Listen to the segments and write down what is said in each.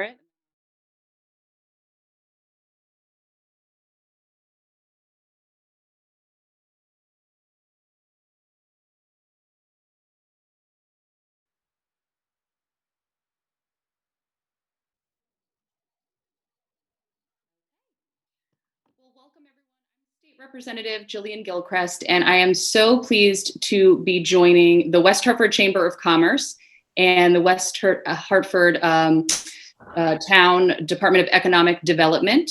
it. Well, welcome everyone. I'm State Representative Jillian Gilchrest, and I am so pleased to be joining the West Hartford Chamber of Commerce and the Hartford Town Department of Economic Development.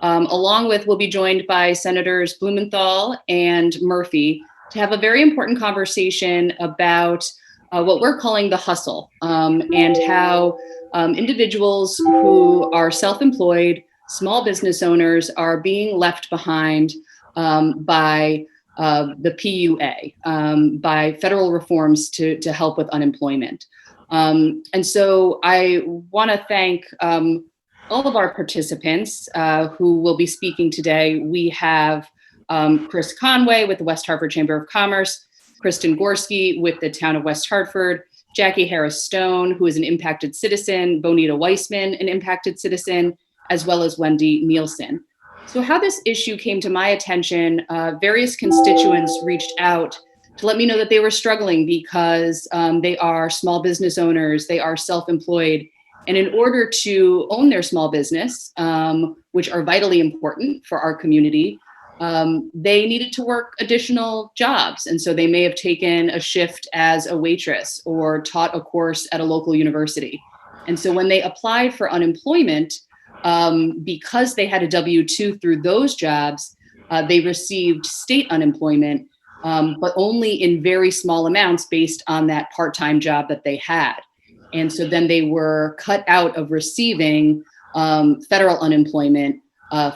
Along with, we'll be joined by Senators Blumenthal and Murphy to have a very important conversation about what we're calling the hustle, and how individuals who are self-employed, small business owners are being left behind by the PUA, by federal reforms to help with unemployment. And so I want to thank all of our participants who will be speaking today. We have Chris Conway with the West Hartford Chamber of Commerce, Kristen Gorski with the Town of West Hartford, Jackie Harris Stone, who is an impacted citizen, Bonita Weissman, an impacted citizen, as well as Wendy Nielsen. So how this issue came to my attention, various constituents reached out to let me know that they were struggling because they are small business owners, they are self-employed, and in order to own their small business, which are vitally important for our community, they needed to work additional jobs. And so they may have taken a shift as a waitress or taught a course at a local university. And so when they applied for unemployment, because they had a W-2 through those jobs, they received state unemployment, but only in very small amounts based on that part-time job that they had. And so then they were cut out of receiving federal unemployment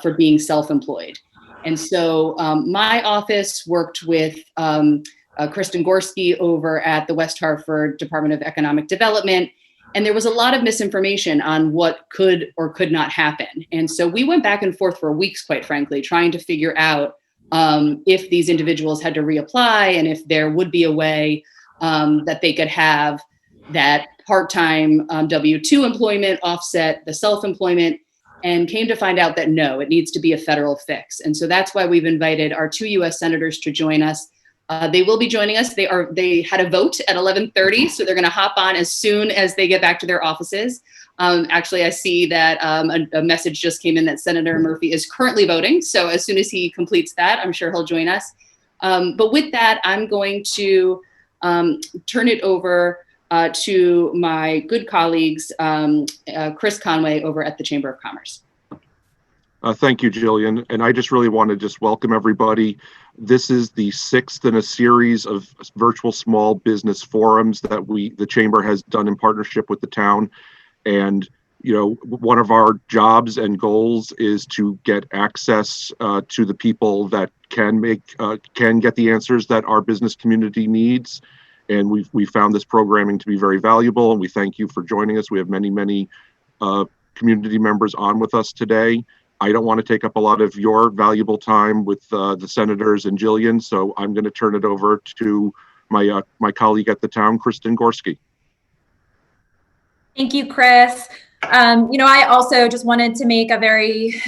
for being self-employed. And so my office worked with Kristen Gorski over at the West Hartford Department of Economic Development. And there was a lot of misinformation on what could or could not happen. And so we went back and forth for weeks, quite frankly, trying to figure out if these individuals had to reapply and if there would be a way that they could have that part-time W-2 employment offset the self-employment, and came to find out that no, it needs to be a federal fix. And so that's why we've invited our two US senators to join us. They will be joining us. They had a vote at 11:30, so they're going to hop on as soon as they get back to their offices. Actually, I see that a message just came in that Senator Murphy is currently voting. So as soon as he completes that, I'm sure he'll join us. But with that, I'm going to turn it over to my good colleagues, Chris Conway over at the Chamber of Commerce. Thank you, Jillian. And I just really want to just welcome everybody. This is the sixth in a series of virtual small business forums that the Chamber has done in partnership with the town. And, you know, one of our jobs and goals is to get access to the people that can get the answers that our business community needs. And we found this programming to be very valuable, and we thank you for joining us. We have many community members on with us today. I don't want to take up a lot of your valuable time with the senators and Jillian, so I'm going to turn it over to my colleague at the town, Kristen Gorski. Thank you, Chris. I also just wanted to make a very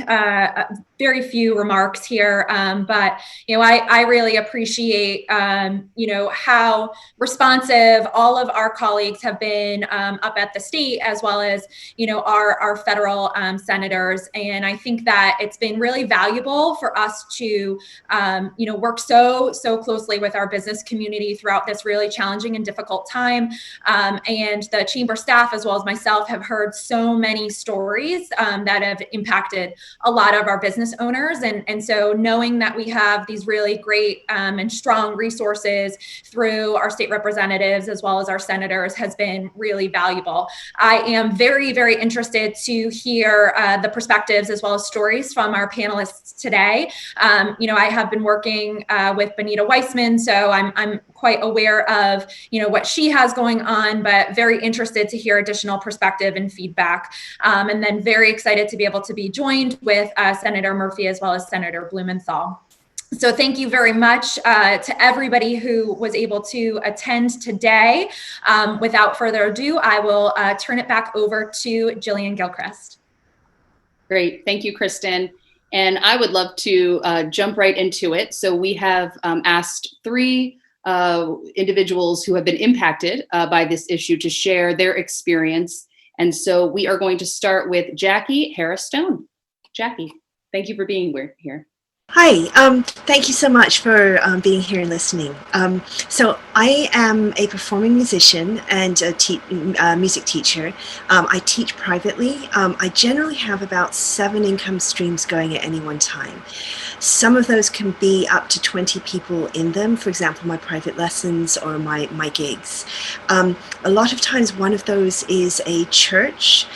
few remarks here, but I really appreciate how responsive all of our colleagues have been up at the state, as well as our federal senators. And I think that it's been really valuable for us to work so closely with our business community throughout this really challenging and difficult time. And the chamber staff, as well as myself, have heard so many stories that have impacted a lot of our business owners. And so knowing that we have these really great and strong resources through our state representatives as well as our senators has been really valuable. I am very interested to hear the perspectives as well as stories from our panelists today. I have been working with Bonita Weissman, so I'm quite aware of what she has going on, but very interested to hear additional perspective and feedback. And then very excited to be able to be joined with Senator Murphy as well as Senator Blumenthal. So thank you very much to everybody who was able to attend today. Without further ado, I will turn it back over to Jillian Gilchrest. Great, thank you, Kristen. And I would love to jump right into it. So we have asked three individuals who have been impacted by this issue to share their experience. And so we are going to start with Jackie Harris-Stone. Jackie, thank you for being here. Hi, thank you so much for being here and listening. So I am a performing musician and a music teacher. I teach privately. I generally have about 7 income streams going at any one time. Some of those can be up to 20 people in them, for example, my private lessons or my gigs. A lot of times one of those is a church.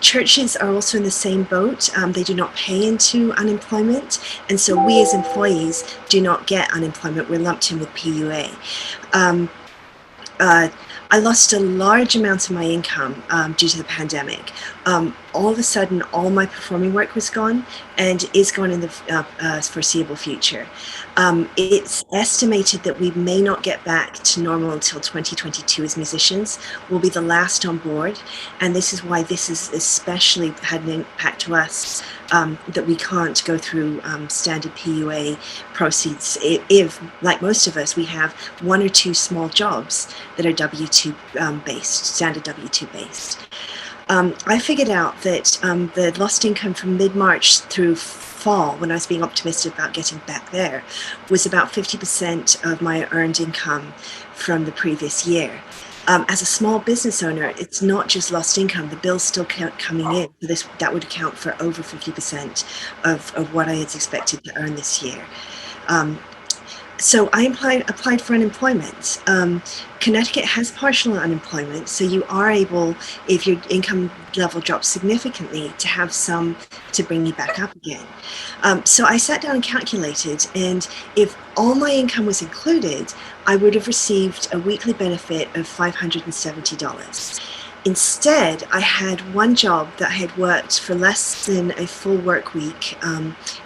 Churches are also in the same boat. They do not pay into unemployment, and so we as employees do not get unemployment. We're lumped in with PUA. I lost a large amount of my income due to the pandemic. All of a sudden, all my performing work was gone and is gone in the foreseeable future. It's estimated that we may not get back to normal until 2022 as musicians. We'll be the last on board, and this is why this is especially had an impact to us, that we can't go through standard PUA proceeds. If, like most of us, we have 1 or 2 small jobs that are W-2 based, standard W-2 based. I figured out that the lost income from mid-March through fall, when I was being optimistic about getting back there, was about 50% of my earned income from the previous year. As a small business owner, it's not just lost income, the bills still coming in. So that would account for over 50% of what I had expected to earn this year. So I applied for unemployment. Connecticut has partial unemployment, so you are able, if your income level drops significantly, to have some to bring you back up again. So I sat down and calculated, and if all my income was included, I would have received a weekly benefit of $570. Instead, I had one job that I had worked for less than a full work week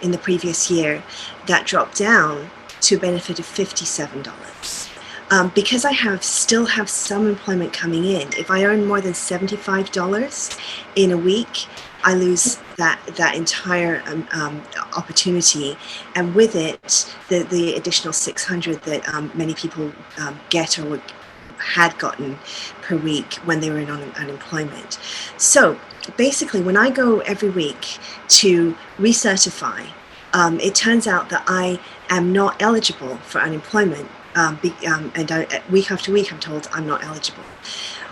in the previous year that dropped down to a benefit of $57. Because I still have some employment coming in, if I earn more than $75 in a week, I lose that entire opportunity, and with it, the additional $600 that many people get or had gotten per week when they were in unemployment. So basically, when I go every week to recertify, it turns out that I am not eligible for unemployment, and week after week I'm told I'm not eligible.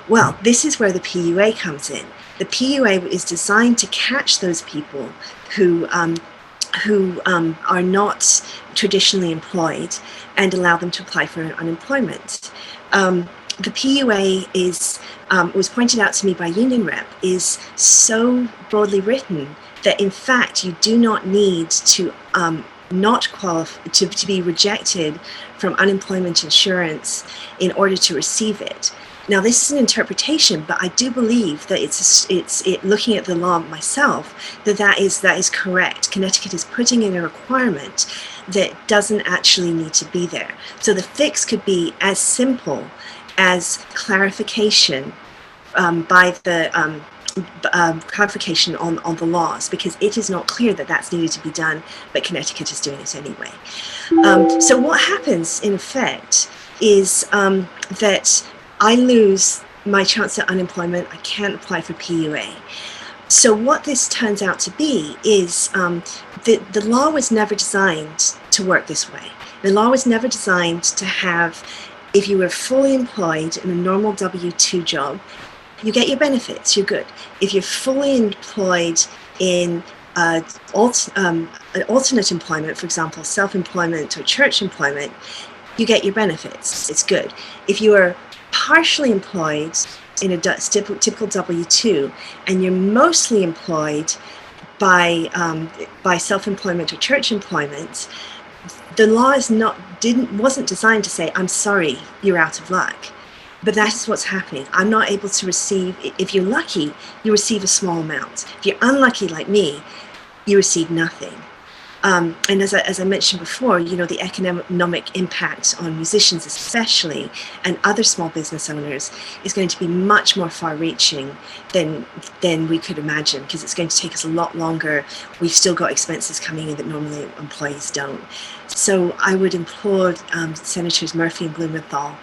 Well, this is where the PUA comes in. The PUA is designed to catch those people who are not traditionally employed and allow them to apply for unemployment. The PUA was pointed out to me by Union Rep, is so broadly written that in fact you do not need to not qualify to be rejected from unemployment insurance in order to receive it. Now, this is an interpretation, but I do believe that it's looking at the law myself, that is correct. Connecticut is putting in a requirement that doesn't actually need to be there. So the fix could be as simple as clarification by the clarification on the laws, because it is not clear that that's needed to be done, but Connecticut is doing it anyway. So what happens in effect is that I lose my chance at unemployment. I can't apply for PUA. So what this turns out to be is the law was never designed to work this way. The law was never designed to have, if you were fully employed in a normal W-2 job, you get your benefits, you're good. If you're fully employed in alternate employment, for example, self-employment or church employment, you get your benefits, it's good. If you are partially employed in a typical W-2 and you're mostly employed by self-employment or church employment, the law wasn't designed to say, I'm sorry, you're out of luck. But that's what's happening. I'm not able to receive. If you're lucky, you receive a small amount. If you're unlucky like me, you receive nothing. And as I mentioned before, the economic impact on musicians especially and other small business owners is going to be much more far-reaching than we could imagine, because it's going to take us a lot longer. We've still got expenses coming in that normally employees don't. So I would implore Senators Murphy and Blumenthal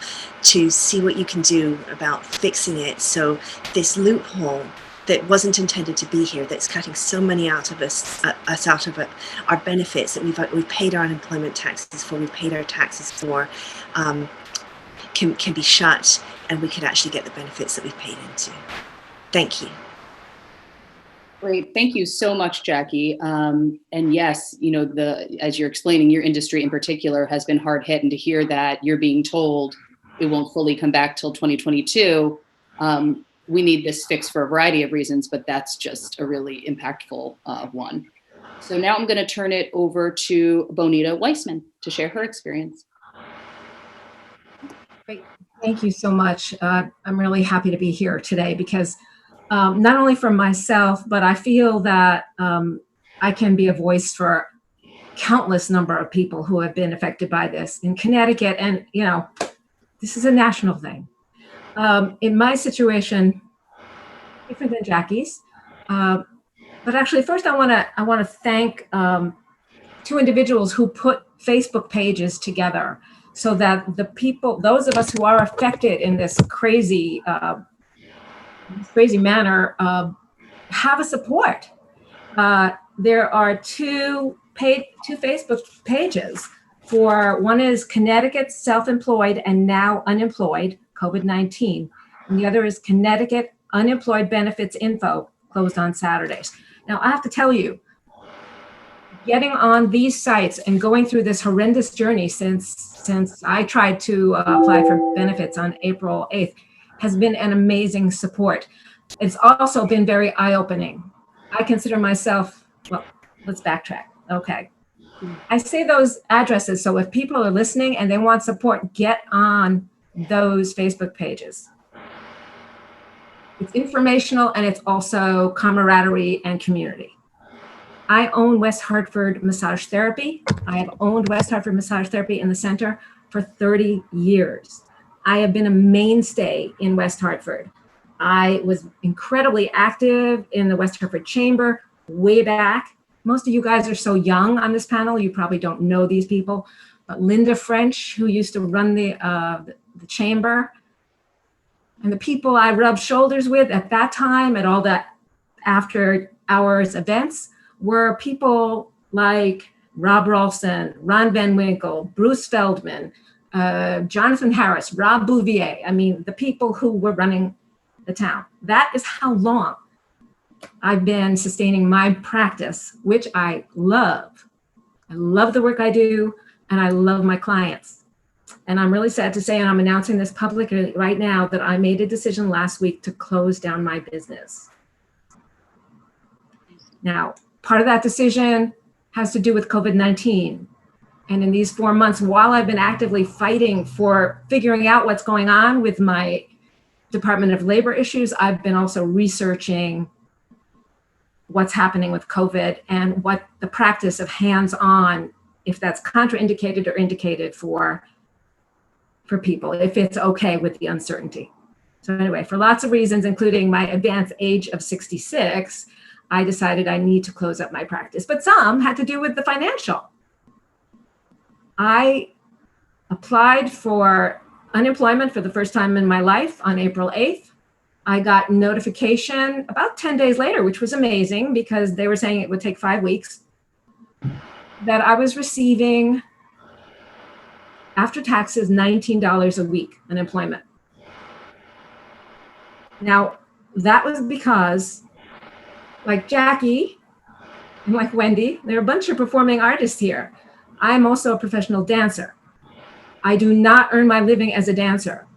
to see what you can do about fixing it, so this loophole that wasn't intended to be here, that's cutting so many out of us out of our benefits that we've paid our unemployment taxes for, we've paid our taxes for, can be shut, and we could actually get the benefits that we've paid into. Thank you. Great. Thank you so much, Jackie. And yes, as you're explaining, your industry in particular has been hard hit, and to hear that you're being told it won't fully come back till 2022, we need this fixed for a variety of reasons, but that's just a really impactful one. So now I'm going to turn it over to Bonita Weissman to share her experience. Great. Thank you so much. I'm really happy to be here today because not only for myself, but I feel that I can be a voice for countless number of people who have been affected by this in Connecticut. And, this is a national thing. In my situation, different than Jackie's, but actually first I want to thank two individuals who put Facebook pages together so that the people, those of us who are affected in this crazy manner, have a support. There are two Facebook pages. One is Connecticut Self-Employed and Now Unemployed COVID-19, and the other is Connecticut Unemployed Benefits Info, closed on Saturdays. Now, I have to tell you, getting on these sites and going through this horrendous journey since I tried to apply for benefits on April 8th has been an amazing support. It's also been very eye-opening. I consider myself, well, let's backtrack. Okay. I say those addresses, so if people are listening and they want support, get on those Facebook pages. It's informational, and it's also camaraderie and community. I own West Hartford Massage Therapy. I have owned West Hartford Massage Therapy in the center for 30 years. I have been a mainstay in West Hartford. I was incredibly active in the West Hartford Chamber way back. Most of you guys are so young on this panel, you probably don't know these people, but Linda French, who used to run the chamber, and the people I rubbed shoulders with at that time at all the after hours events were people like Rob Rolfson, Ron Van Winkle, Bruce Feldman, Jonathan Harris, Rob Bouvier. I mean, the people who were running the town. That is how long I've been sustaining my practice, which I love. I love the work I do, and I love my clients. And I'm really sad to say, and I'm announcing this publicly right now, that I made a decision last week to close down my business. Now, part of that decision has to do with COVID-19. And in these 4 months, while I've been actively fighting for figuring out what's going on with my Department of Labor issues, I've been also researching what's happening with COVID and what the practice of hands-on, if that's contraindicated or indicated for people, if it's okay with the uncertainty. So anyway, for lots of reasons, including my advanced age of 66, I decided I need to close up my practice, but some had to do with the financial. I applied for unemployment for the first time in my life on April 8th. I got notification about 10 days later, which was amazing because they were saying it would take 5 weeks, that I was receiving, after taxes, $19 a week unemployment. Now, that was because, like Jackie and like Wendy, there are a bunch of performing artists here. I'm also a professional dancer. I do not earn my living as a dancer.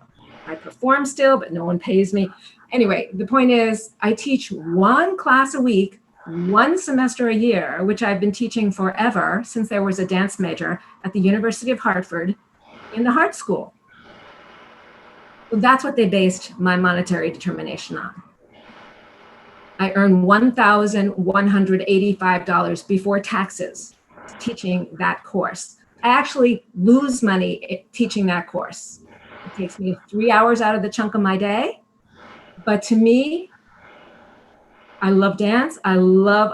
I perform still, but no one pays me. Anyway, the point is, I teach one class a week, one semester a year, which I've been teaching forever since there was a dance major at the University of Hartford in the Hart School. So that's what they based my monetary determination on. I earn $1,185 before taxes. teaching that course. I actually lose money teaching that course. It takes me 3 hours out of the chunk of my day. But to me, I love dance. I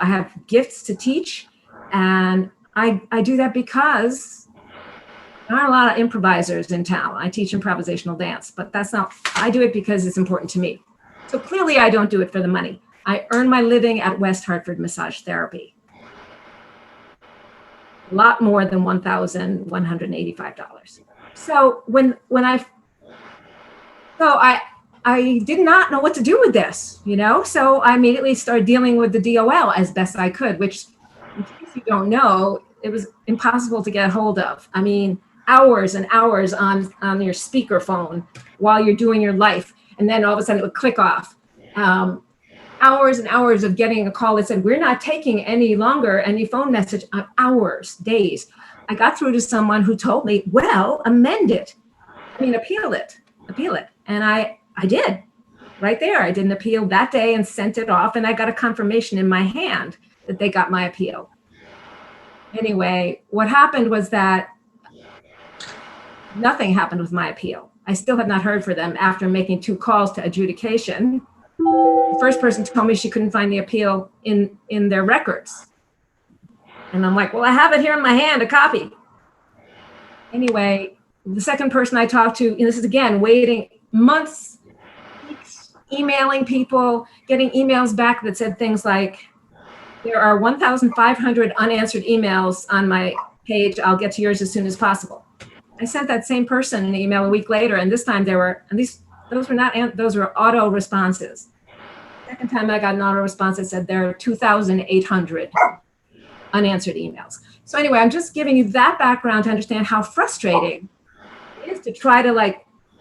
have gifts to teach. And I do that because there aren't a lot of improvisers in town. I teach improvisational dance, but I do it because it's important to me. So clearly I don't do it for the money. I earn my living at West Hartford Massage Therapy. A lot more than $1,185. So I did not know what to do with this, so I immediately started dealing with the DOL as best I could, which, in case you don't know, it was impossible to get a hold of. I mean, hours and hours on your speakerphone while you're doing your life, and then all of a sudden it would click off. Hours and hours of getting a call that said, we're not taking any phone message, hours, days. I got through to someone who told me, well, appeal it. And I did right there. I did an appeal that day and sent it off, and I got a confirmation in my hand that they got my appeal. Anyway, what happened was that nothing happened with my appeal. I still have not heard from them after making 2 calls to adjudication. The first person told me she couldn't find the appeal in their records. And I'm like, well, I have it here in my hand, a copy. Anyway, the second person I talked to, and this is again, waiting months, weeks, emailing people, getting emails back that said things like, there are 1,500 unanswered emails on my page. I'll get to yours as soon as possible. I sent that same person an email a week later, and this time those were auto responses. Second time I got an auto response that said there are 2,800 unanswered emails. So anyway, I'm just giving you that background to understand how frustrating it is to try to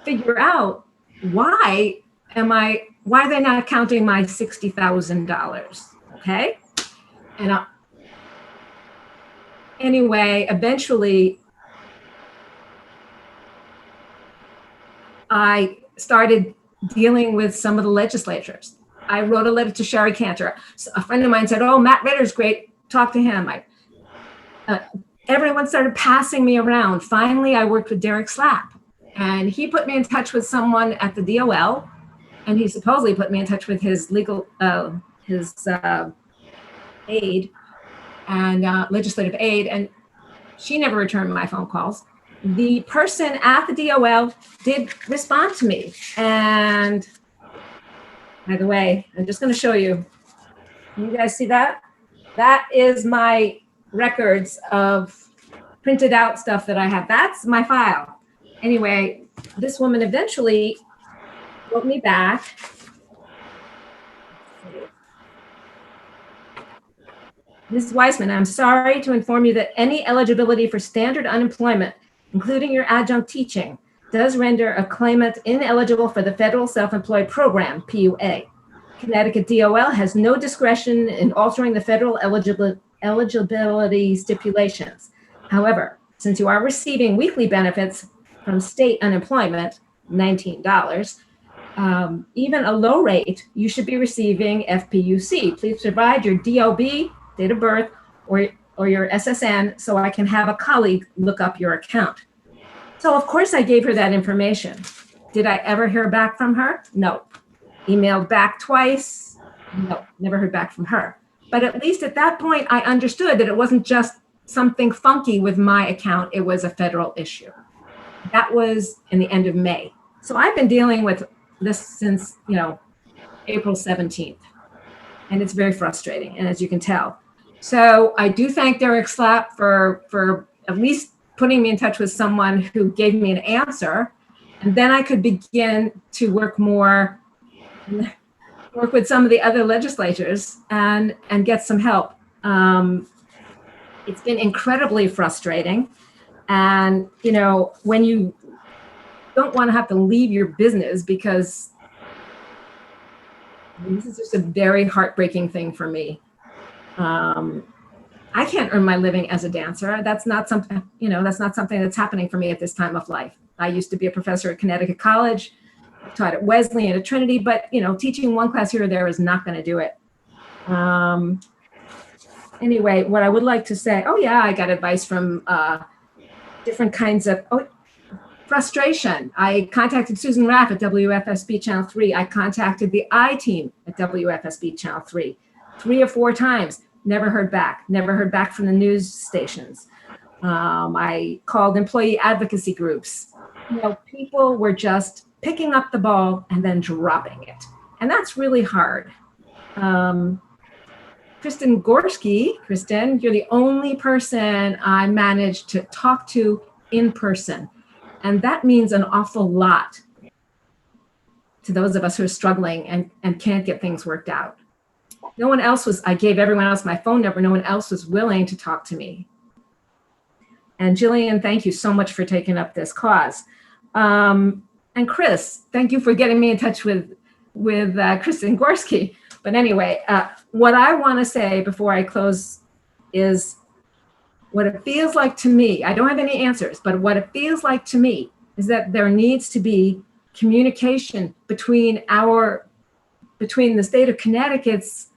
figure out why they're not counting my $60,000. Okay. And anyway, eventually I started dealing with some of the legislatures. I wrote a letter to Sherry Cantor. So a friend of mine said, oh, Matt Ritter's great. Talk to him. Everyone started passing me around. Finally, I worked with Derek Slapp, and he put me in touch with someone at the DOL, and he supposedly put me in touch with his legal, aide and legislative aide, and she never returned my phone calls. The person at the DOL did respond to me, and by the way, I'm just going to show you. Can you guys see that? That is my records of printed out stuff that I have. That's my file. Anyway, this woman eventually wrote me back. Mrs. Weissman, I'm sorry to inform you that any eligibility for standard unemployment, including your adjunct teaching, does render a claimant ineligible for the Federal Self-Employed Program, PUA. Connecticut DOL has no discretion in altering the federal eligibility stipulations. However, since you are receiving weekly benefits from state unemployment, $19, even a low rate, you should be receiving FPUC. Please provide your DOB, date of birth, or your SSN so I can have a colleague look up your account. So of course I gave her that information. Did I ever hear back from her? No. Emailed back twice? No, never heard back from her. But at least at that point, I understood that it wasn't just something funky with my account, it was a federal issue. That was in the end of May. So I've been dealing with this since, April 17th. And it's very frustrating, and as you can tell. So I do thank Derek Slapp for at least putting me in touch with someone who gave me an answer. And then I could begin to work with some of the other legislators and get some help. It's been incredibly frustrating. And, when you don't want to have to leave your business, because this is just a very heartbreaking thing for me. I can't earn my living as a dancer. That's not something, that's happening for me at this time of life. I used to be a professor at Connecticut College. I taught at Wesley and at Trinity, but teaching one class here or there is not going to do it. anyway, what I would like to say, oh yeah, I got advice from different kinds of frustration. I contacted Susan Raff at WFSB Channel 3. I contacted the I team at WFSB Channel 3 or 4 times. Never heard back from the news stations. I called employee advocacy groups. People were just picking up the ball and then dropping it. And that's really hard. Kristen Gorski, you're the only person I managed to talk to in person. And that means an awful lot to those of us who are struggling and can't get things worked out. No one else I gave everyone else my phone number. No one else was willing to talk to me. And Jillian, thank you so much for taking up this cause. And Chris, thank you for getting me in touch with Kristen Gorski. But anyway, what I want to say before I close is what it feels like to me. I don't have any answers, but what it feels like to me is that there needs to be communication between the state of Connecticut's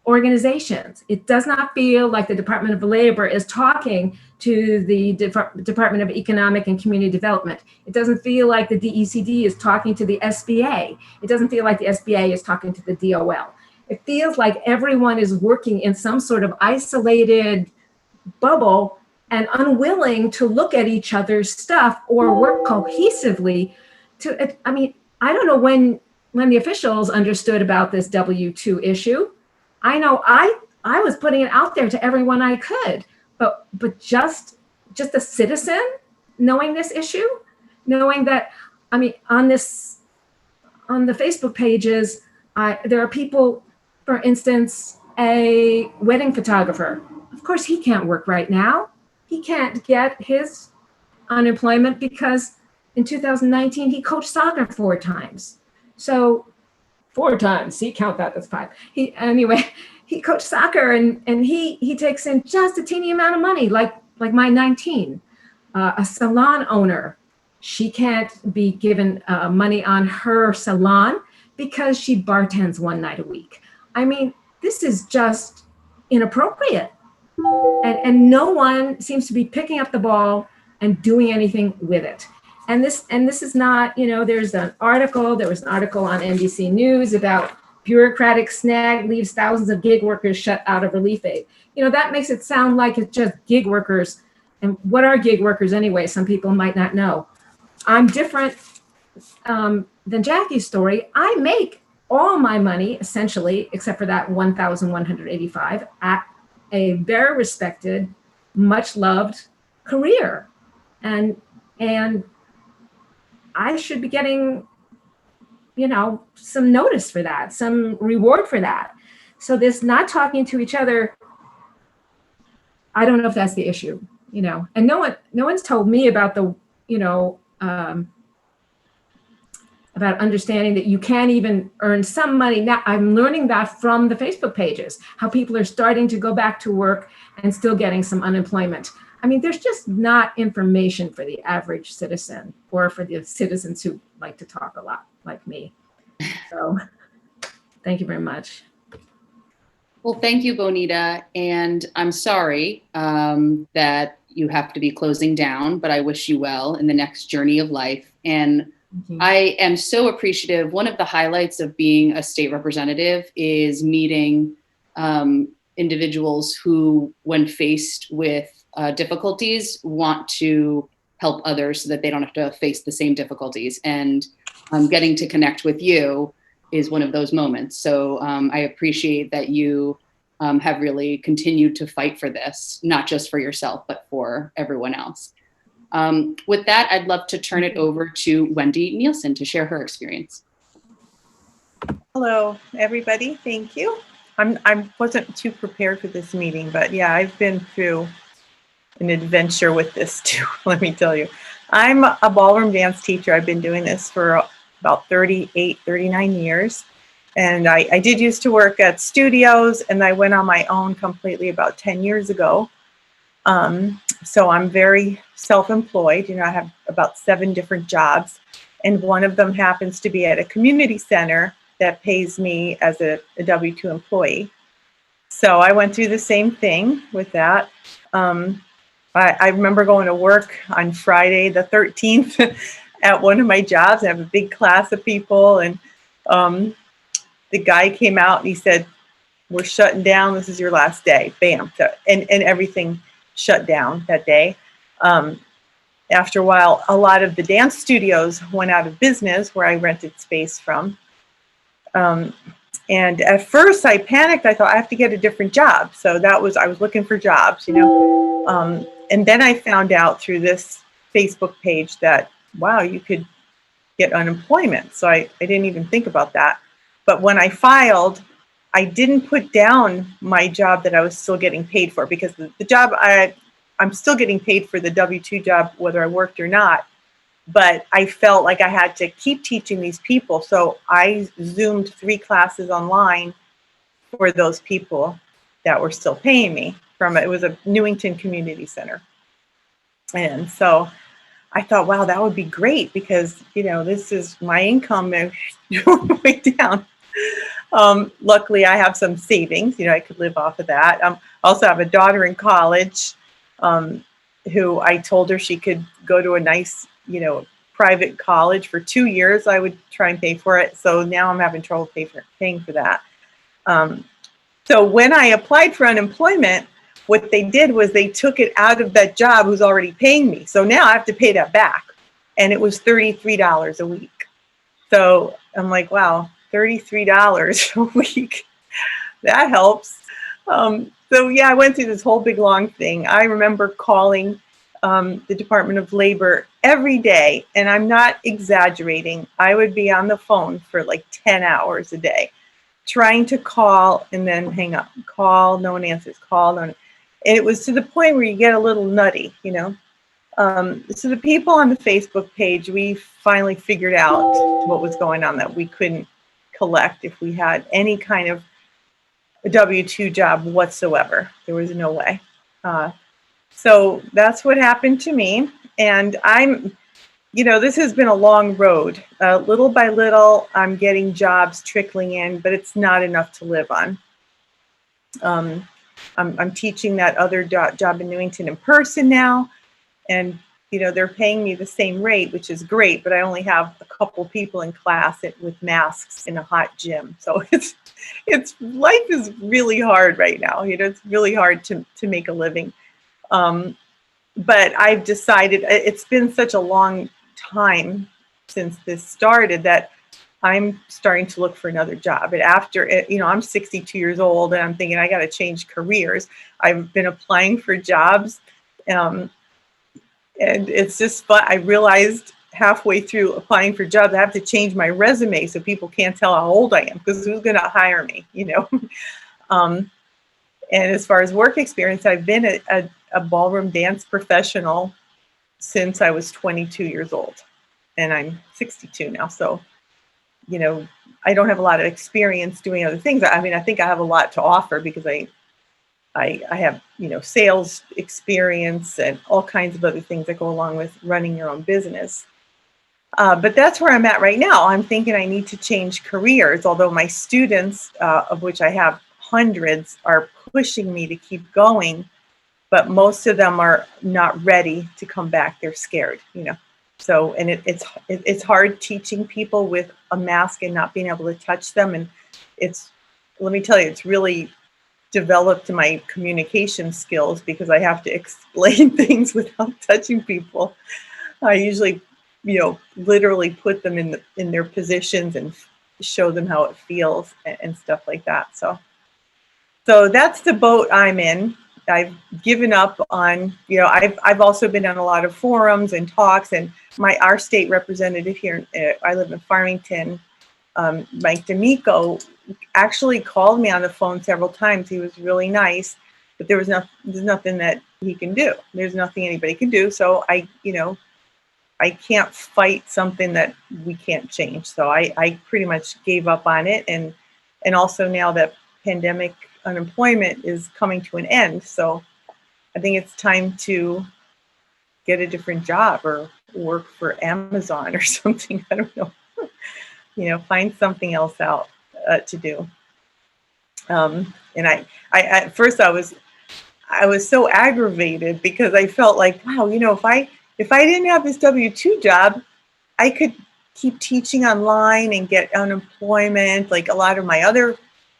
organizations. It does not feel like the Department of Labor is talking to the Department of Economic and Community Development. It doesn't feel like the DECD is talking to the SBA. It doesn't feel like the SBA is talking to the DOL. It feels like everyone is working in some sort of isolated bubble and unwilling to look at each other's stuff or work cohesively I don't know when the officials understood about this W-2 issue. I know I was putting it out there to everyone I could, but just a citizen knowing this issue, knowing that, on the Facebook pages, there are people, for instance, a wedding photographer. Of course, he can't work right now. He can't get his unemployment because in 2019, he coached soccer 4 times. So 4 times, see, count that, that's 5. He coached soccer and he takes in just a teeny amount of money, like my 19. A salon owner, she can't be given money on her salon because she bartends 1 night a week. This is just inappropriate. And no one seems to be picking up the ball and doing anything with it. And this is not, there was an article on NBC News about bureaucratic snag leaves thousands of gig workers shut out of relief aid. That makes it sound like it's just gig workers. And what are gig workers anyway? Some people might not know. I'm different than Jackie's story. I make all my money, essentially, except for that $1,185 at a very respected, much loved career. And I should be getting, some notice for that, some reward for that. So this not talking to each other, I don't know if that's the issue, and no one's told me about the, about understanding that you can even earn some money. Now I'm learning that from the Facebook pages, how people are starting to go back to work and still getting some unemployment. There's just not information for the average citizen or for the citizens who like to talk a lot like me. So thank you very much. Well, thank you, Bonita. And I'm sorry that you have to be closing down, but I wish you well in the next journey of life. And I am so appreciative. One of the highlights of being a state representative is meeting individuals who, when faced with difficulties, want to help others so that they don't have to face the same difficulties. And getting to connect with you is one of those moments. So I appreciate that you have really continued to fight for this, not just for yourself, but for everyone else. With that, I'd love to turn it over to Wendy Nielsen to share her experience. Hello, everybody. Thank you. I wasn't too prepared for this meeting, but yeah, I've been through an adventure with this too, let me tell you. I'm a ballroom dance teacher. I've been doing this for about 38, 39 years. And I did used to work at studios, and I went on my own completely about 10 years ago. So I'm very self-employed. I have about 7 different jobs, and one of them happens to be at a community center that pays me as a W-2 employee. So I went through the same thing with that. I remember going to work on Friday the 13th at one of my jobs. I have a big class of people, and the guy came out and he said, "We're shutting down. This is your last day." Bam. So, and everything shut down that day. After a while, a lot of the dance studios went out of business where I rented space from. And at first I panicked. I thought I have to get a different job. So I was looking for jobs, and then I found out through this Facebook page that, wow, you could get unemployment. So I didn't even think about that. But when I filed, I didn't put down my job that I was still getting paid for, because the job I'm still getting paid for the W-2 job, whether I worked or not. But I felt like I had to keep teaching these people. So I Zoomed 3 classes online for those people that were still paying me it was a Newington Community Center. And so I thought, wow, that would be great, because, this is my income is way down. Luckily, I have some savings, I could live off of that. I also have a daughter in college who I told her she could go to a nice, private college for 2 years. I would try and pay for it. So now I'm having trouble paying for that. So when I applied for unemployment, what they did was they took it out of that job who's already paying me. So now I have to pay that back. And it was $33 a week. So I'm like, wow, $33 a week. That helps. So yeah, I went through this whole big long thing. I remember calling the Department of Labor every day, and I'm not exaggerating. I would be on the phone for like 10 hours a day, trying to call and then hang up. Call, no one answers. Call, no one. And it was to the point where you get a little nutty, So the people on the Facebook page, we finally figured out what was going on, that we couldn't collect if we had any kind of a W-2 job whatsoever. There was no way. So that's what happened to me. And this has been a long road. Little by little, I'm getting jobs trickling in, but it's not enough to live on. I'm teaching that other job in Newington in person now. And, they're paying me the same rate, which is great, but I only have a couple people in class with masks in a hot gym. So life is really hard right now. It's really hard to make a living. But I've decided, it's been such a long time since this started, that I'm starting to look for another job. And after it, I'm 62 years old, and I'm thinking I got to change careers. I've been applying for jobs. And it's just fun. I realized halfway through applying for jobs, I have to change my resume so people can't tell how old I am, because who's going to hire me, And as far as work experience, I've been a ballroom dance professional since I was 22 years old, and I'm 62 now. So, I don't have a lot of experience doing other things. I mean, I think I have a lot to offer, because I have, sales experience and all kinds of other things that go along with running your own business. But that's where I'm at right now. I'm thinking I need to change careers, although my students, of which I have hundreds, are pushing me to keep going. But most of them are not ready to come back. They're scared, So, and it's hard teaching people with a mask and not being able to touch them. And let me tell you, it's really developed my communication skills, because I have to explain things without touching people. I usually, literally put them in their positions and show them how it feels and stuff like that. So that's the boat I'm in. I've given up on, I've also been on a lot of forums and talks, and our state representative here, I live in Farmington, Mike D'Amico, actually called me on the phone several times. He was really nice, but there's nothing that he can do. There's nothing anybody can do. So I can't fight something that we can't change. So I pretty much gave up on it. And also now that pandemic unemployment is coming to an end. So I think it's time to get a different job or work for Amazon or something. I don't know. Find something else out to do. And I at first I was so aggravated because I felt like, wow, if I didn't have this W-2 job, I could keep teaching online and get unemployment like a lot of my other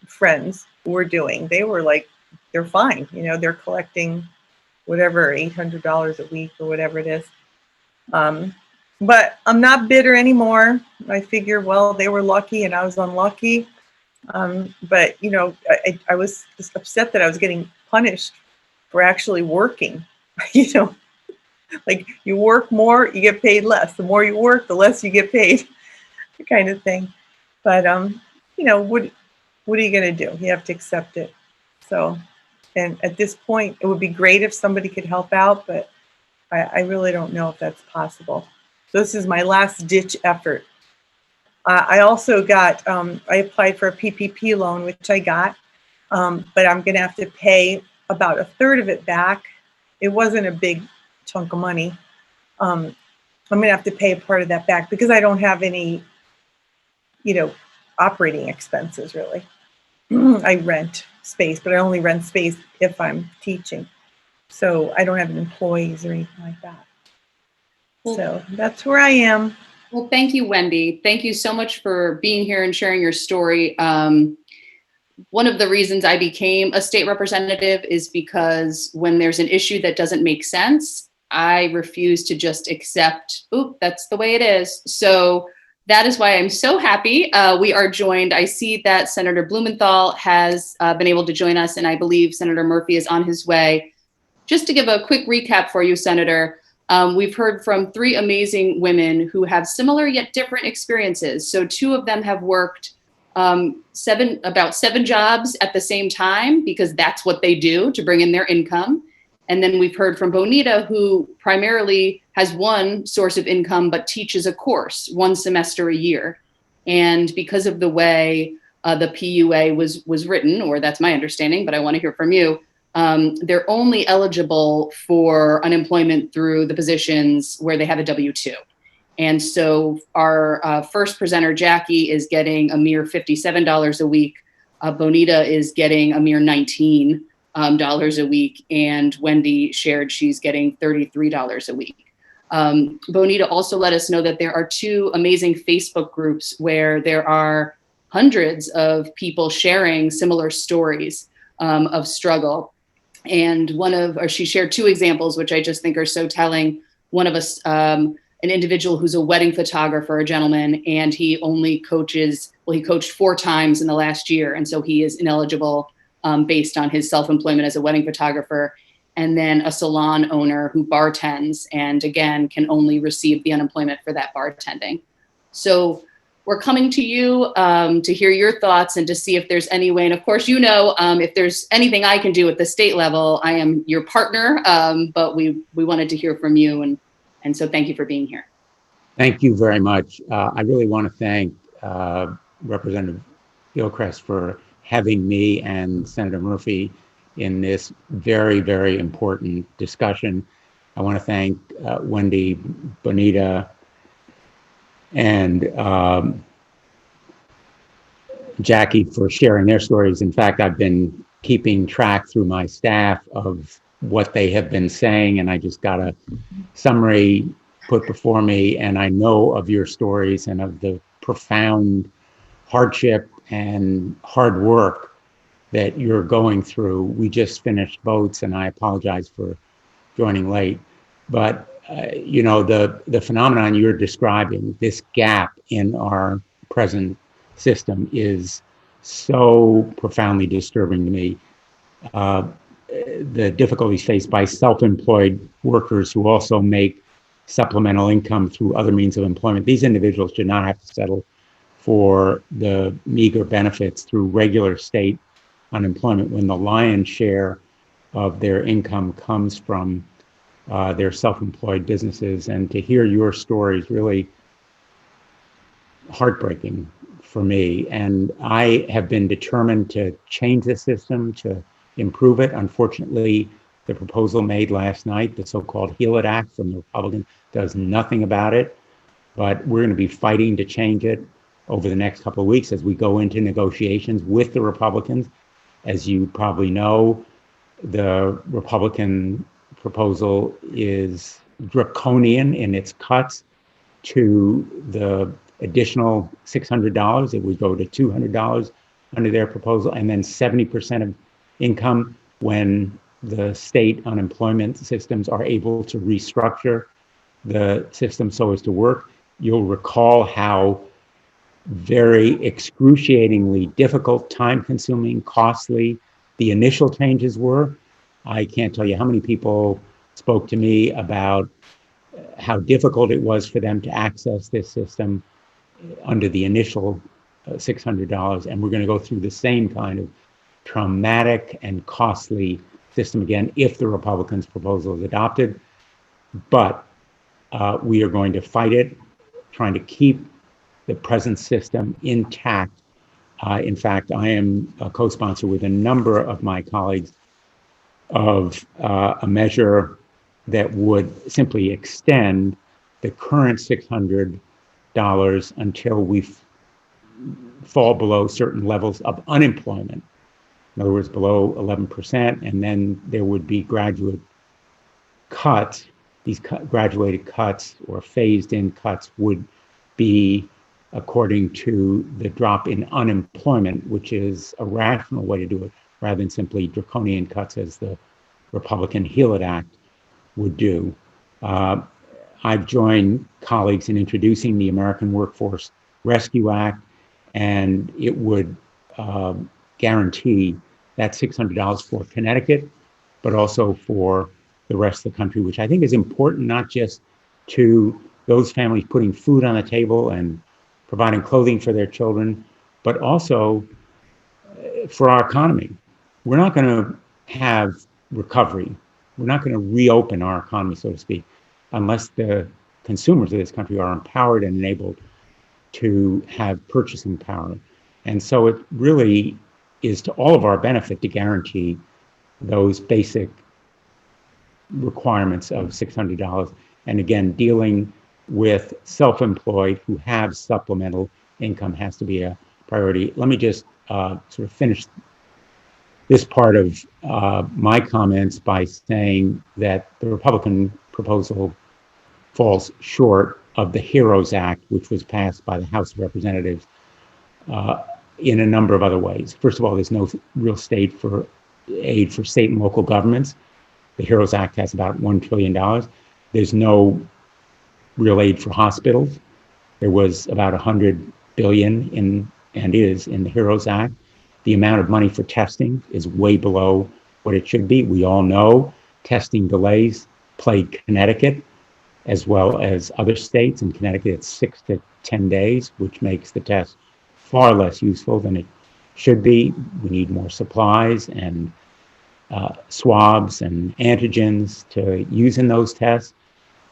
friends were doing. They were like, they're fine. They're collecting whatever, $800 a week or whatever it is. But I'm not bitter anymore. I figure, well, they were lucky and I was unlucky. But, I was just upset that I was getting punished for actually working. Like you work more, you get paid less. The more you work, the less you get paid, kind of thing. But, what are you going to do? You have to accept it. So, and at this point, it would be great if somebody could help out, but I really don't know if that's possible. So this is my last ditch effort. I also got, I applied for a PPP loan, which I got, but I'm going to have to pay about a third of it back. It wasn't a big chunk of money. I'm going to have to pay a part of that back because I don't have any, operating expenses really. I rent space, but I only rent space if I'm teaching. So I don't have employees or anything like that. So that's where I am. Well, thank you, Wendy. Thank you so much for being here and sharing your story. One of the reasons I became a state representative is because when there's an issue that doesn't make sense, I refuse to just accept, oop, that's the way it is. So that is why I'm so happy. We are joined. I see that Senator Blumenthal has been able to join us, and I believe Senator Murphy is on his way. Just to give a quick recap for you, Senator, we've heard from 3 amazing women who have similar yet different experiences. So 2 of them have worked about 7 jobs at the same time because that's what they do to bring in their income. And then we've heard from Bonita, who primarily has one source of income, but teaches a course 1 semester a year. And because of the way the PUA was written, or that's my understanding, but I want to hear from you, they're only eligible for unemployment through the positions where they have a W-2. And so our first presenter, Jackie, is getting a mere $57 a week. Bonita is getting a mere $19 a week. And Wendy shared she's getting $33 a week. Bonita also let us know that there are 2 amazing Facebook groups where there are hundreds of people sharing similar stories of struggle. And she shared 2 examples, which I just think are so telling. One of us, an individual who's a wedding photographer, a gentleman, and he only coaches, he coached 4 times in the last year. And so he is ineligible based on his self-employment as a wedding photographer. And then a salon owner who bartends and again, can only receive the unemployment for that bartending. So we're coming to you to hear your thoughts and to see if there's any way. And of course, if there's anything I can do at the state level, I am your partner, but we wanted to hear from you. And so thank you for being here. Thank you very much. I really want to thank Representative Gilchrest for having me and Senator Murphy in this very, very important discussion. I want to thank Wendy, Bonita, and Jackie for sharing their stories. In fact, I've been keeping track through my staff of what they have been saying, and I just got a summary put before me, and I know of your stories and of the profound hardship and hard work that you're going through. We just finished votes, and I apologize for joining late, but the phenomenon you're describing, this gap in our present system, is so profoundly disturbing to me. The difficulties faced by self-employed workers who also make supplemental income through other means of employment. These individuals should not have to settle for the meager benefits through regular state unemployment when the lion's share of their income comes from their self-employed businesses. And to hear your story is really heartbreaking for me. And I have been determined to change the system, to improve it. Unfortunately, the proposal made last night, the so-called Heal It Act from the Republicans, does nothing about it. But we're going to be fighting to change it over the next couple of weeks as we go into negotiations with the Republicans As you probably know, the Republican proposal is draconian in its cuts to the additional $600. It would go to $200 under their proposal, and then 70% of income when the state unemployment systems are able to restructure the system so as to work. You'll recall how very excruciatingly difficult, time-consuming, costly the initial changes were. I can't tell you how many people spoke to me about how difficult it was for them to access this system under the initial $600. And we're going to go through the same kind of traumatic and costly system again if the Republicans' proposal is adopted. But we are going to fight it, trying to keep the present system intact. In fact, I am a co-sponsor with a number of my colleagues of a measure that would simply extend the current $600 until we fall below certain levels of unemployment. In other words, below 11%, and then there would be graduate cuts. These graduated cuts or phased-in cuts would be according to the drop in unemployment, which is a rational way to do it, rather than simply draconian cuts as the Republican Heal It Act would do. I've joined colleagues in introducing the American Workforce Rescue Act, and it would guarantee that $600 for Connecticut, but also for the rest of the country, which I think is important, not just to those families putting food on the table and providing clothing for their children, but also for our economy. We're not going to have recovery. We're not going to reopen our economy, so to speak, unless the consumers of this country are empowered and enabled to have purchasing power. And so it really is to all of our benefit to guarantee those basic requirements of $600. And again, dealing with self-employed who have supplemental income has to be a priority. Let me just sort of finish this part of my comments by saying that the Republican proposal falls short of the HEROES Act, which was passed by the House of Representatives in a number of other ways. First of all, there's no real state for aid for state and local governments. The HEROES Act has about $1 trillion. There's no real aid for hospitals. There was about $100 billion in the HEROES Act. The amount of money for testing is way below what it should be. We all know testing delays plague Connecticut as well as other states. In Connecticut, it's 6 to 10 days, which makes the test far less useful than it should be. We need more supplies and swabs and antigens to use in those tests.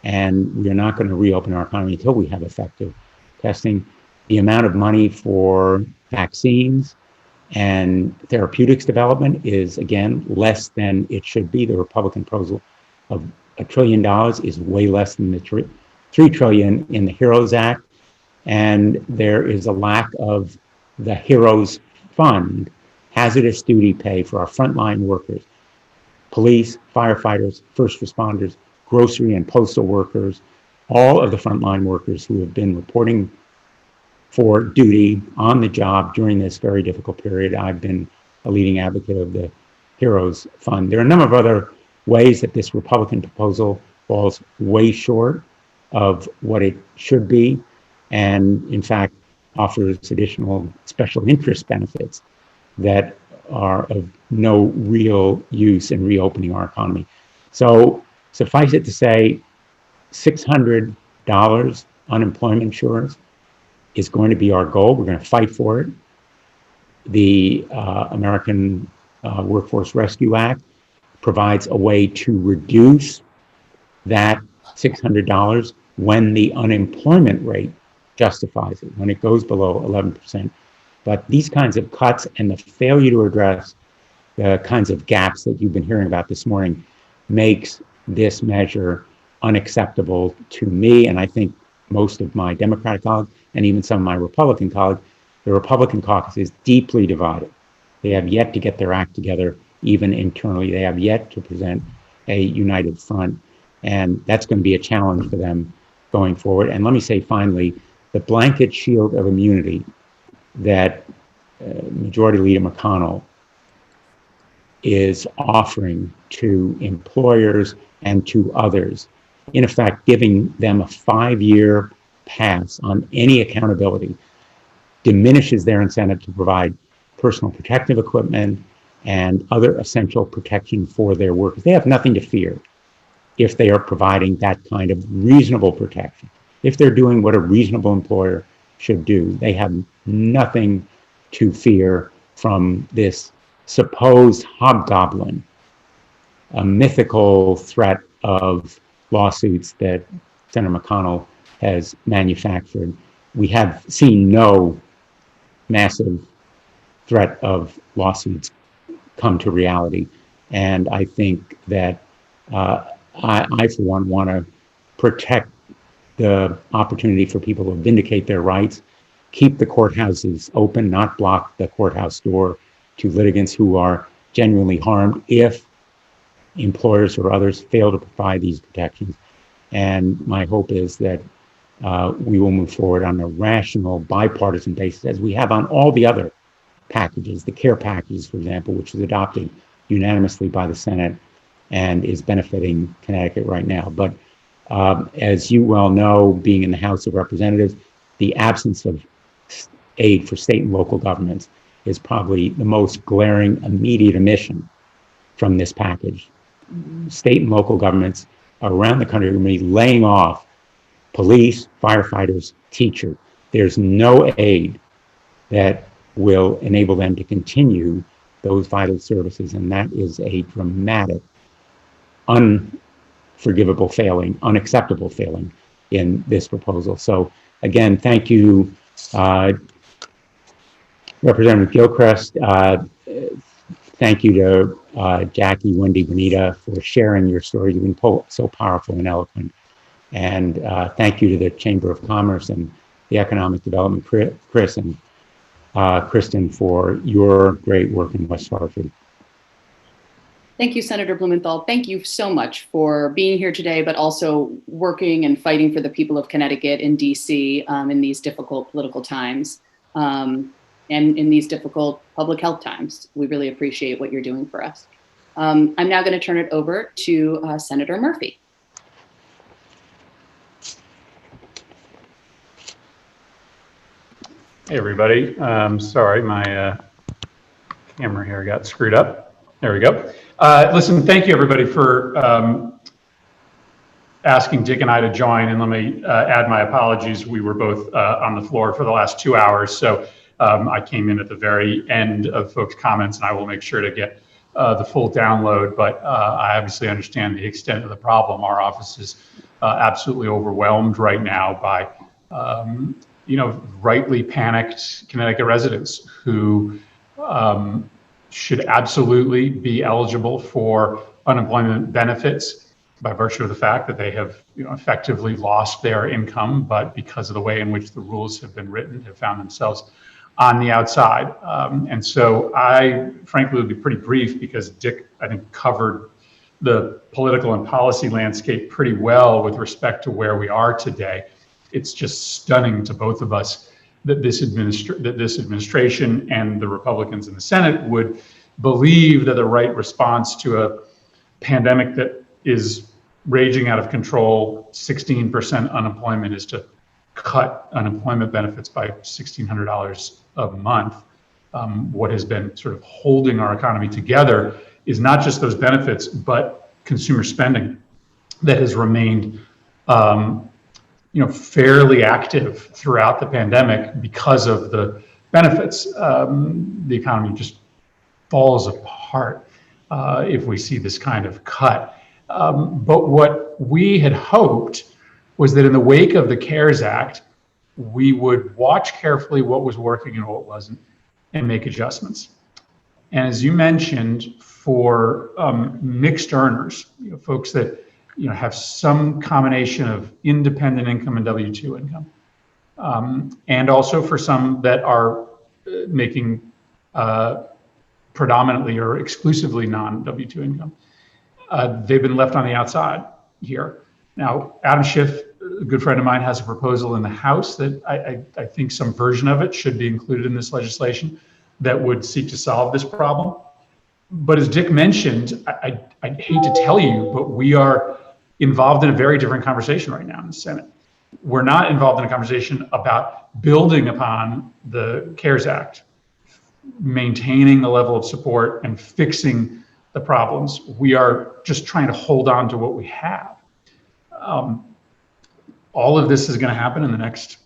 And we are not going to reopen our economy until we have effective testing. The amount of money for vaccines and therapeutics development is, again, less than it should be. The Republican proposal of $1 trillion is way less than the $3 trillion in the HEROES Act. And there is a lack of the HEROES Fund, hazardous duty pay for our frontline workers, police, firefighters, first responders, grocery and postal workers, all of the frontline workers who have been reporting for duty on the job during this very difficult period. I've been a leading advocate of the HEROES Fund. There are a number of other ways that this Republican proposal falls way short of what it should be, and in fact offers additional special interest benefits that are of no real use in reopening our economy. So suffice it to say, $600 unemployment insurance is going to be our goal. We're going to fight for it. The American Workforce Rescue Act provides a way to reduce that $600 when the unemployment rate justifies it, when it goes below 11%. But these kinds of cuts and the failure to address the kinds of gaps that you've been hearing about this morning makes this measure unacceptable to me, and I think most of my Democratic colleagues, and even some of my Republican colleagues. The Republican caucus is deeply divided They have yet to get their act together, even internally. They have yet to present a united front. And that's going to be a challenge for them going forward. And let me say finally, the blanket shield of immunity that Majority Leader McConnell is offering to employers and to others, in effect, giving them a 5-year pass on any accountability, diminishes their incentive to provide personal protective equipment and other essential protection for their workers. They have nothing to fear if they are providing that kind of reasonable protection. If they're doing what a reasonable employer should do, they have nothing to fear from this supposed hobgoblin, a mythical threat of lawsuits that Senator McConnell has manufactured. We have seen no massive threat of lawsuits come to reality. And I think that I, for one, want to protect the opportunity for people to vindicate their rights, keep the courthouses open, not block the courthouse door to litigants who are genuinely harmed if employers or others fail to provide these protections. And my hope is that we will move forward on a rational, bipartisan basis, as we have on all the other packages, the care packages, for example, which was adopted unanimously by the Senate and is benefiting Connecticut right now. But as you well know, being in the House of Representatives, the absence of aid for state and local governments is probably the most glaring immediate omission from this package. State and local governments around the country are going to be laying off police, firefighters, teachers. There's no aid that will enable them to continue those vital services, and that is a dramatic, unforgivable failing, unacceptable failing in this proposal. So again, thank you, Representative Gilchrest. Thank you to Jackie, Wendy, Bonita for sharing your story. You've been so powerful and eloquent. And thank you to the Chamber of Commerce and the Economic Development, Chris and Kristen, for your great work in West Hartford. Thank you, Senator Blumenthal. Thank you so much for being here today, but also working and fighting for the people of Connecticut and DC in these difficult political times and in these difficult public health times. We really appreciate what you're doing for us. I'm now going to turn it over to Senator Murphy. Hey, everybody. Sorry, my camera here got screwed up. There we go. Listen, thank you, everybody, for asking Dick and I to join. And let me add my apologies. We were both on the floor for the last 2 hours. So I came in at the very end of folks' comments, and I will make sure to get the full download. But I obviously understand the extent of the problem. Our office is absolutely overwhelmed right now by rightly panicked Connecticut residents who should absolutely be eligible for unemployment benefits by virtue of the fact that they have effectively lost their income, but because of the way in which the rules have been written, have found themselves on the outside. And so I frankly would be pretty brief because Dick, I think, covered the political and policy landscape pretty well with respect to where we are today. It's just stunning to both of us that this administration and the Republicans in the Senate would believe that the right response to a pandemic that is raging out of control, 16% unemployment, is to cut unemployment benefits by $1,600 a month. What has been sort of holding our economy together is not just those benefits, but consumer spending that has remained fairly active throughout the pandemic because of the benefits. The economy just falls apart if we see this kind of cut. But what we had hoped was that in the wake of the CARES Act, we would watch carefully what was working and what wasn't and make adjustments. And as you mentioned, for mixed earners, folks that have some combination of independent income and W-2 income, and also for some that are making predominantly or exclusively non-W-2 income. They've been left on the outside here. Now, Adam Schiff, a good friend of mine, has a proposal in the House that I think some version of it should be included in this legislation that would seek to solve this problem. But as Dick mentioned, I hate to tell you, but we are involved in a very different conversation right now in the Senate. We're not involved in a conversation about building upon the CARES Act, maintaining the level of support and fixing the problems. We are just trying to hold on to what we have. All of this is going to happen in the next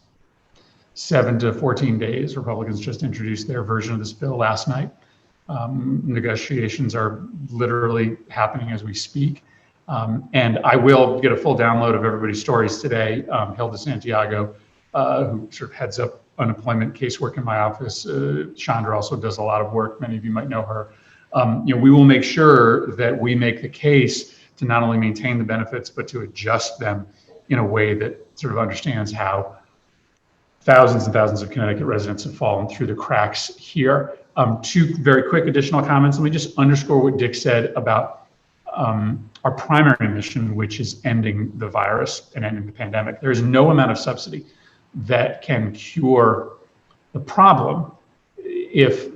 7 to 14 days. Republicans just introduced their version of this bill last night. Negotiations are literally happening as we speak. And I will get a full download of everybody's stories today. Hilda Santiago, who sort of heads up unemployment casework in my office. Chandra also does a lot of work. Many of you might know her. We will make sure that we make the case to not only maintain the benefits, but to adjust them in a way that sort of understands how thousands and thousands of Connecticut residents have fallen through the cracks here. Two very quick additional comments. Let me just underscore what Dick said about our primary mission, which is ending the virus and ending the pandemic. There is no amount of subsidy that can cure the problem if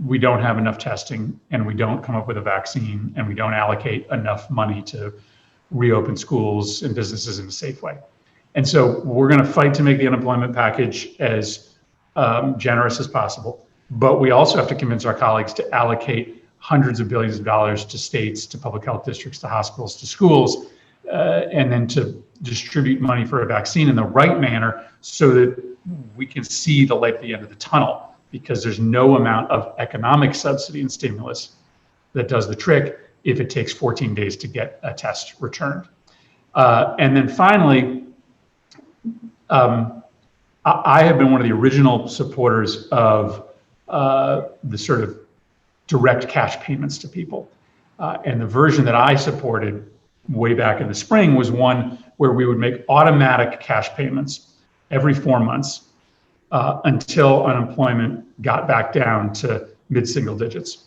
we don't have enough testing and we don't come up with a vaccine and we don't allocate enough money to reopen schools and businesses in a safe way. And so we're going to fight to make the unemployment package as generous as possible. But we also have to convince our colleagues to allocate hundreds of billions of dollars to states, to public health districts, to hospitals, to schools, and then to distribute money for a vaccine in the right manner so that we can see the light at the end of the tunnel, because there's no amount of economic subsidy and stimulus that does the trick if it takes 14 days to get a test returned. And then finally, I have been one of the original supporters of the sort of direct cash payments to people. And the version that I supported way back in the spring was one where we would make automatic cash payments every 4 months until unemployment got back down to mid-single digits.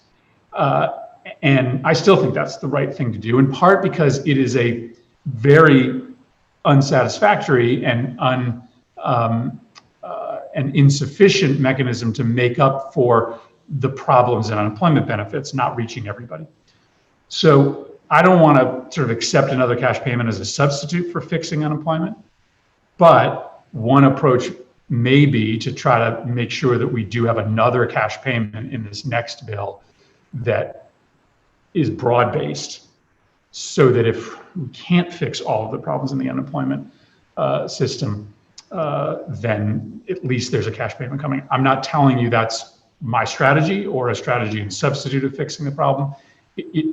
And I still think that's the right thing to do, in part because it is a very unsatisfactory and an insufficient mechanism to make up for the problems in unemployment benefits not reaching everybody. So I don't want to sort of accept another cash payment as a substitute for fixing unemployment, but one approach may be to try to make sure that we do have another cash payment in this next bill that is broad-based, so that if we can't fix all of the problems in the unemployment system, then at least there's a cash payment coming. I'm not telling you that's my strategy or a strategy in substitute of fixing the problem.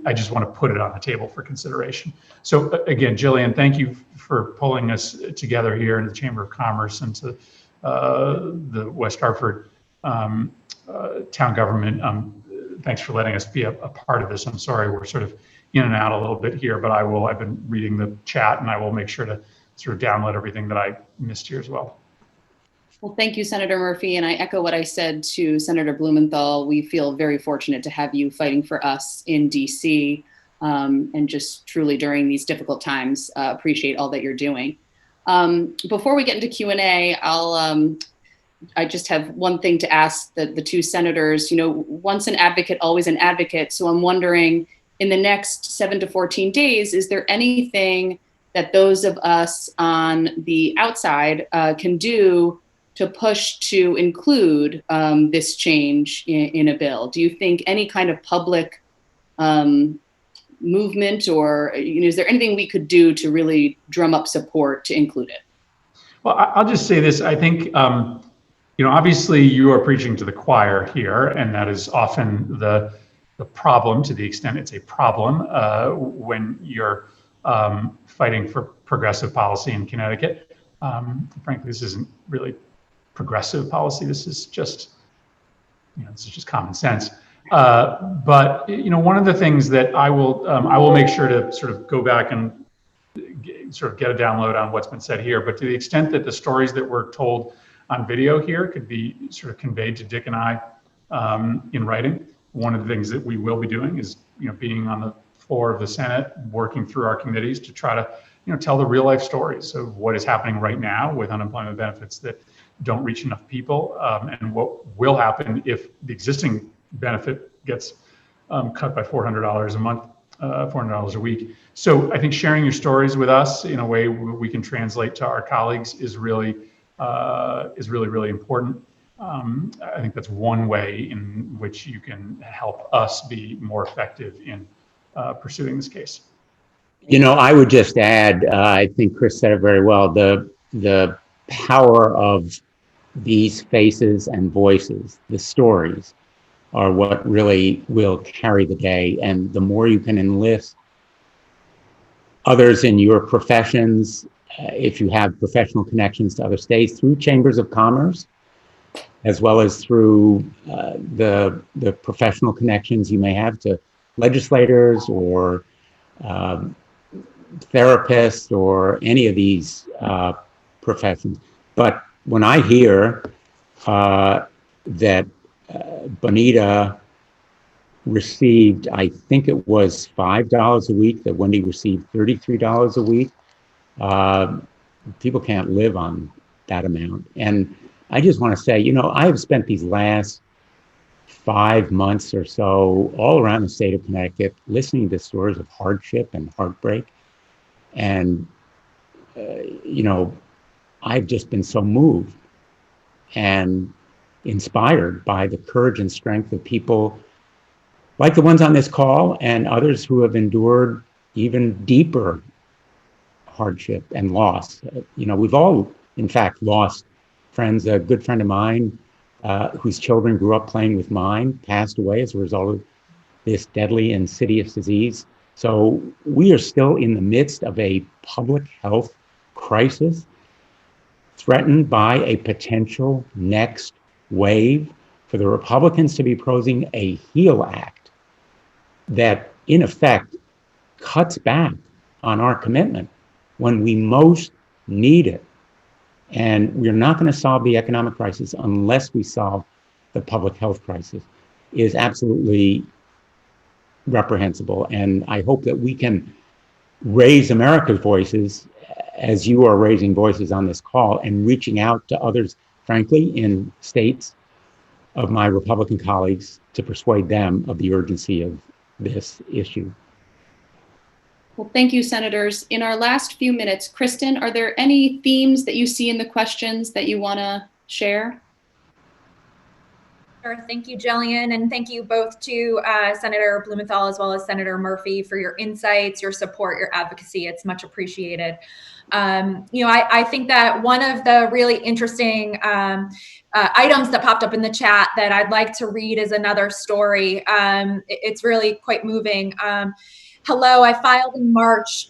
I just want to put it on the table for consideration. So again, Jillian, thank you for pulling us together here in the Chamber of Commerce and to the West Hartford town government. Thanks for letting us be a part of this. I'm sorry we're sort of in and out a little bit here, but I've been reading the chat and I will make sure to sort of download everything that I missed here as well. Well, thank you, Senator Murphy. And I echo what I said to Senator Blumenthal. We feel very fortunate to have you fighting for us in DC, and just truly during these difficult times, appreciate all that you're doing. Before we get into Q&A, I just have one thing to ask the two senators. Once an advocate, always an advocate. So I'm wondering, in the next 7 to 14 days, is there anything that those of us on the outside can do to push to include this change in a bill? Do you think any kind of public movement, or is there anything we could do to really drum up support to include it? Well, I'll just say this. I think, obviously you are preaching to the choir here, and that is often the problem, to the extent it's a problem, when you're fighting for progressive policy in Connecticut. Frankly, this isn't really progressive policy. This is just, common sense. But one of the things that I will make sure to sort of go back and sort of get a download on what's been said here. But to the extent that the stories that were told on video here could be sort of conveyed to Dick and I in writing, one of the things that we will be doing is, being on the floor of the Senate, working through our committees to try to, tell the real life stories of what is happening right now with unemployment benefits that don't reach enough people, and what will happen if the existing benefit gets cut by $400 a month, $400 a week. So I think sharing your stories with us in a way we can translate to our colleagues is really, really important. I think that's one way in which you can help us be more effective in pursuing this case. I would just add, I think Chris said it very well, the power of these faces and voices, the stories, are what really will carry the day. And the more you can enlist others in your professions, if you have professional connections to other states through chambers of commerce, as well as through the professional connections you may have to legislators or therapists or any of these professions. But when I hear that Bonita received, I think it was $5 a week, that Wendy received $33 a week, people can't live on that amount. And I just want to say, I have spent these last 5 months or so all around the state of Connecticut listening to stories of hardship and heartbreak. And, I've just been so moved and inspired by the courage and strength of people like the ones on this call and others who have endured even deeper hardship and loss. We've all, in fact, lost friends. A good friend of mine whose children grew up playing with mine passed away as a result of this deadly, insidious disease. So we are still in the midst of a public health crisis threatened by a potential next wave for the Republicans to be proposing a HEAL Act that, in effect, cuts back on our commitment when we most need it. And we're not going to solve the economic crisis unless we solve the public health crisis, is absolutely reprehensible. And I hope that we can raise America's voices as you are raising voices on this call and reaching out to others, frankly, in states of my Republican colleagues to persuade them of the urgency of this issue. Well, thank you, Senators. In our last few minutes, Kristen, are there any themes that you see in the questions that you want to share? Sure. Thank you, Jillian, and thank you both to Senator Blumenthal as well as Senator Murphy for your insights, your support, your advocacy. It's much appreciated. I think that one of the really interesting items that popped up in the chat that I'd like to read is another story. It's really quite moving. Hello, I filed in March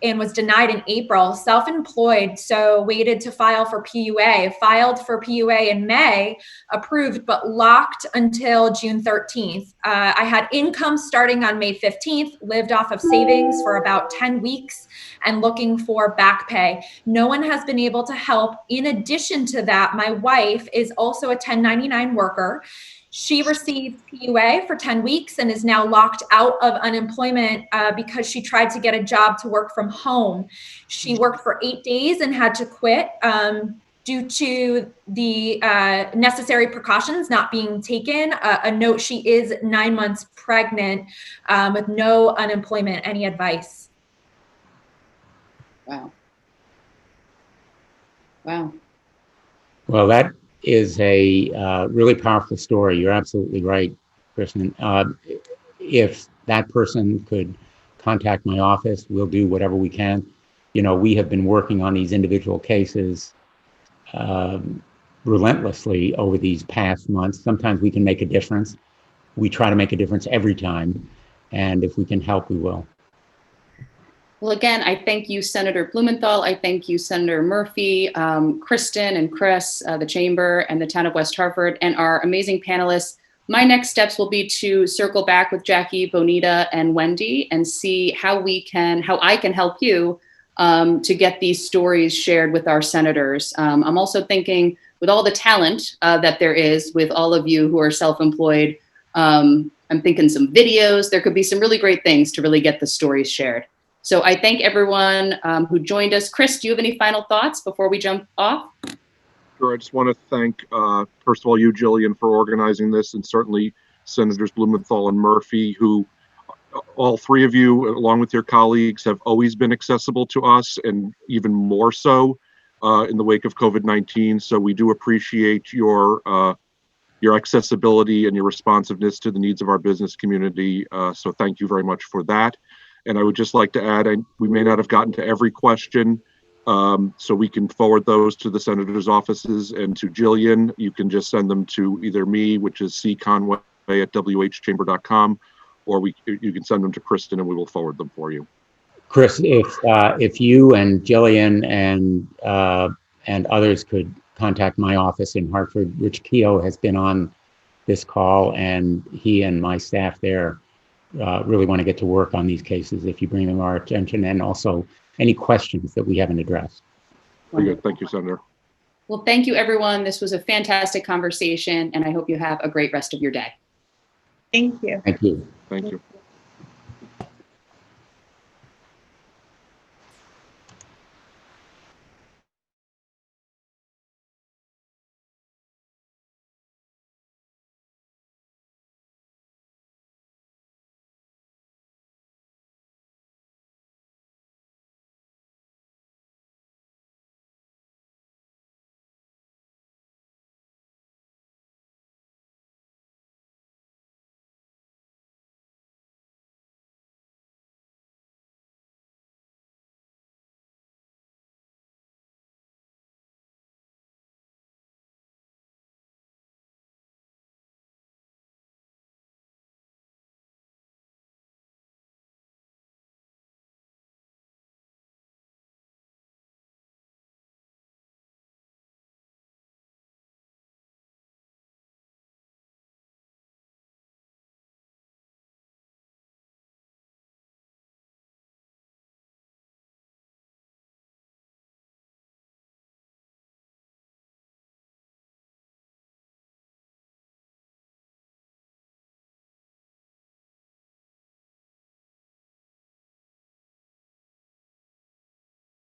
and was denied in April, self-employed, so waited to file for PUA, filed for PUA in May, approved, but locked until June 13th. I had income starting on May 15th, lived off of savings for about 10 weeks and looking for back pay. No one has been able to help. In addition to that, my wife is also a 1099 worker. She received PUA for 10 weeks and is now locked out of unemployment because she tried to get a job to work from home. She worked for 8 days and had to quit due to the necessary precautions not being taken. A note, she is 9 months pregnant with no unemployment. Any advice? Wow. Wow. Well, that is a really powerful story. You're absolutely right, Kristen. If that person could contact my office, we'll do whatever we can. We have been working on these individual cases relentlessly over these past months. Sometimes we can make a difference. We try to make a difference every time. And if we can help, we will. Well, again, I thank you, Senator Blumenthal. I thank you, Senator Murphy, Kristen and Chris, the Chamber and the Town of West Hartford, and our amazing panelists. My next steps will be to circle back with Jackie, Bonita, and Wendy and see how I can help you to get these stories shared with our senators. I'm also thinking with all the talent that there is with all of you who are self-employed, I'm thinking some videos. There could be some really great things to really get the stories shared. So I thank everyone who joined us. Chris, do you have any final thoughts before we jump off? Sure. I just want to thank, first of all, you, Jillian, for organizing this, and certainly Senators Blumenthal and Murphy, who all three of you, along with your colleagues, have always been accessible to us, and even more so in the wake of COVID-19. So we do appreciate your accessibility and your responsiveness to the needs of our business community. So thank you very much for that. And I would just like to add, we may not have gotten to every question, so we can forward those to the senators' offices, and to Jillian, you can just send them to either me, which is cconway@whchamber.com, or you can send them to Kristen and we will forward them for you. Chris, if you and Jillian and others could contact my office in Hartford. Rich Keogh has been on this call, and he and my staff there really want to get to work on these cases if you bring them to our attention, and also any questions that we haven't addressed. Very good. Thank you, Senator. Well, thank you, everyone. This was a fantastic conversation, and I hope you have a great rest of your day. Thank you. Thank you. Thank you.